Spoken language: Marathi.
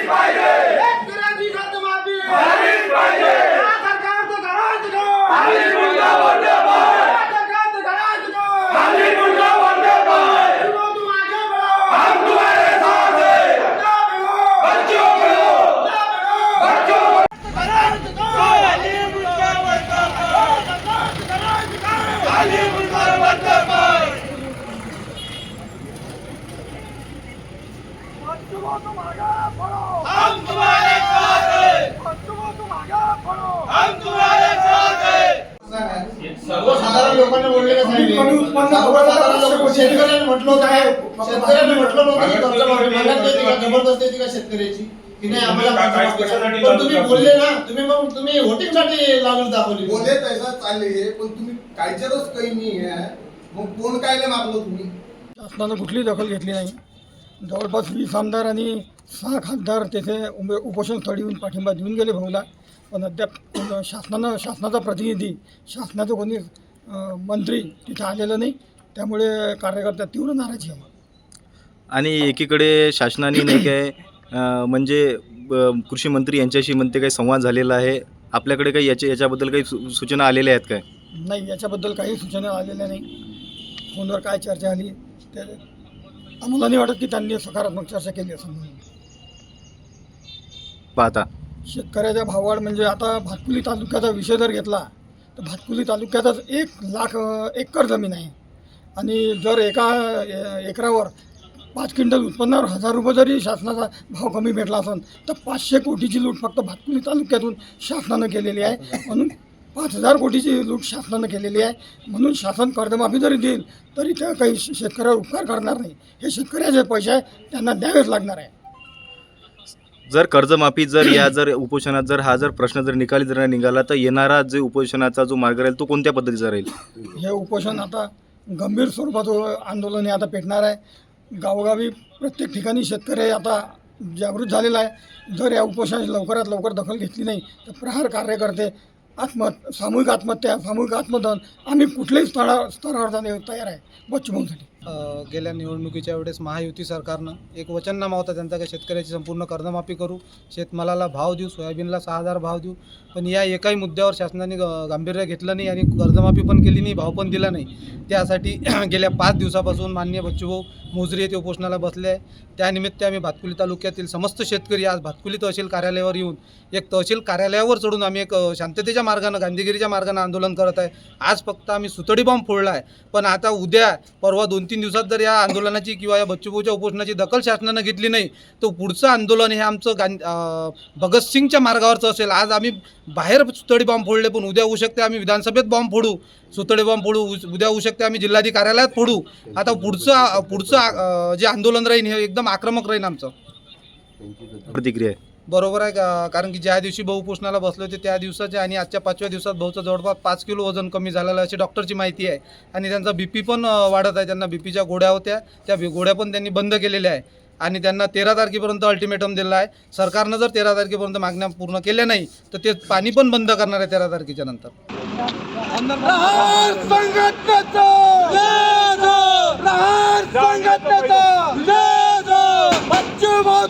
शेतकऱ्याची कर्जमाफी या सरकारचं करायचं सर्वसाधारण लोकांना बोलले का शेतकऱ्यांनी म्हटलं काय शेतकऱ्यांनी म्हटलं नव्हतं जबरदस्ती येते का शेतकऱ्याची की नाही आम्हाला पण तुम्ही बोलले ना तुम्ही वोटिंगसाठी लागून दाखवली बोले तैसा चालले पण तुम्ही कायच्याच काही नाही आहे मग कोण काय मागलो तुम्ही शासनानं कुठलीही दखल घेतली नाही जवळपास 20 आमदार आणि 6 खासदार तेथे उपोषण स्थळी येऊन पाठिंबा देऊन गेले भाऊला पण अद्याप शासनाचा प्रतिनिधी शासनाचं कोणी मंत्री तिथे आलेलं नाही त्यामुळे कार्यकर्ता तीव्र नाराजी आहे आणि एकीकडे शासनाने नाही काय म्हणजे कृषी मंत्री यांच्याशी म्हणते काही संवाद झालेला आहे आपल्याकडे काही याच्याबद्दल काही सूचना आलेल्या आहेत काय नाही याच्याबद्दल काही सूचना आलेल्या नाही फोनवर काय चर्चा झाली ते आम्हाला नाही वाटत की त्यांनी सकारात्मक चर्चा केली असं म्हणून पाहता शेतकऱ्याच्या भाववाढ म्हणजे आता भातकुली तालुक्याचा विषय जर घेतला तर भातकुली तालुक्यातच 1 लाख एकर जमीन आहे आणि जर एका एकरावर 5 क्विंटल उत्पन्नावर 1000 रुपये जरी शासनाचा भाव कमी भेटला असेल तर 500 कोटीची लूट फक्त भातकुली तालुक्यातून शासनानं केलेली आहे म्हणून 5000 कोटीची लूट शासनानं केलेली आहे म्हणून शासन कर्जमाफी जरी देईल तरी त्या काही शेतकऱ्यावर उपकार करणार नाही हे शेतकऱ्याचे पैसे आहे त्यांना द्यावेच लागणार आहे जर कर्जमाफी जर उपोषणात हा प्रश्न जर निकाली जर निघाला तर येणारा जो उपोषणाचा जो मार्ग राहील तो कोणत्या पद्धतीचा राहील हे उपोषण आता गंभीर स्वरूपाचं आंदोलन आता पेटणार आहे गावोगावी प्रत्येक ठिकाणी शेतकरी आता जागृत झालेला आहे जर या उपोषणाची लवकरात लवकर दखल घेतली नाही तर प्रहार कार्यकर्ते सामूहिक आत्मदहन आम्ही कुठल्याही स्तरावर जाण्यास तयार आहे बच्चूभाऊसाठी गेल्या निवडणुकीच्या वेळेस महायुती सरकारनं एक वचननामा होता त्यांचा की शेतकऱ्याची संपूर्ण कर्जमाफी करू शेतमालाला भाव देऊ सोयाबीनला 6000 भाव देऊ पण या एकाही मुद्द्यावर शासनाने गांभीर्य घेतलं नाही आणि कर्जमाफी पण केली नाही भाव पण दिला नाही त्यासाठी गेल्या 5 दिवसापासून माननीय बच्चूभाऊ मोजरी येथे उपोषणाला बसले आहे त्यानिमित्त आम्ही भातकुली तालुक्यातील समस्त शेतकरी आज भातकुली तहसील कार्यालयावर येऊन एक तहसील कार्यालयावर चढून आम्ही एक शांततेच्या मार्गानं गांधीगिरीच्या मार्गानं आंदोलन करत आहे आज फक्त आम्ही सुतडी बॉम्ब फोडला आहे पण आता उद्या परवा 2-3 दिवसात जर या आंदोलनाची किंवा या बच्चूभाऊच्या उपोषणाची दखल शासनानं घेतली नाही तर पुढचं आंदोलन हे आमचं भगतसिंगच्या मार्गावरचं असेल आज आम्ही बाहेर सुतडी बॉम्ब फोडले पण उद्या होऊ शकते आम्ही विधानसभेत बॉम्ब फोडू सुतडी बॉम्ब फोडू उद्या होऊ शकते आम्ही जिल्हाधिकारी कार्यालयात फोडू आता पुढचं जे आंदोलन राहील हे एकदम आक्रमक राहील आमचं प्रतिक्रिया बरोबर आहे कारण की ज्या दिवशी भाऊ उपोषणाला बसले होते त्या दिवसाच्या आणि आजच्या 5व्या दिवसात भाऊचं जवळपास 5 किलो वजन कमी झालेलं अशी डॉक्टरची माहिती आहे आणि त्यांचा BP पण वाढत आहे त्यांना BPच्या गोळ्या होत्या त्या गोळ्या पण त्यांनी बंद केलेल्या आहे आणि त्यांना 13 तारखेपर्यंत अल्टिमेटम दिला आहे सरकारनं जर 13 तारखेपर्यंत मागण्या पूर्ण केल्या नाही तर ते पाणी पण बंद करणार आहे 13 तारखेच्या नंतर बच्चूभाऊ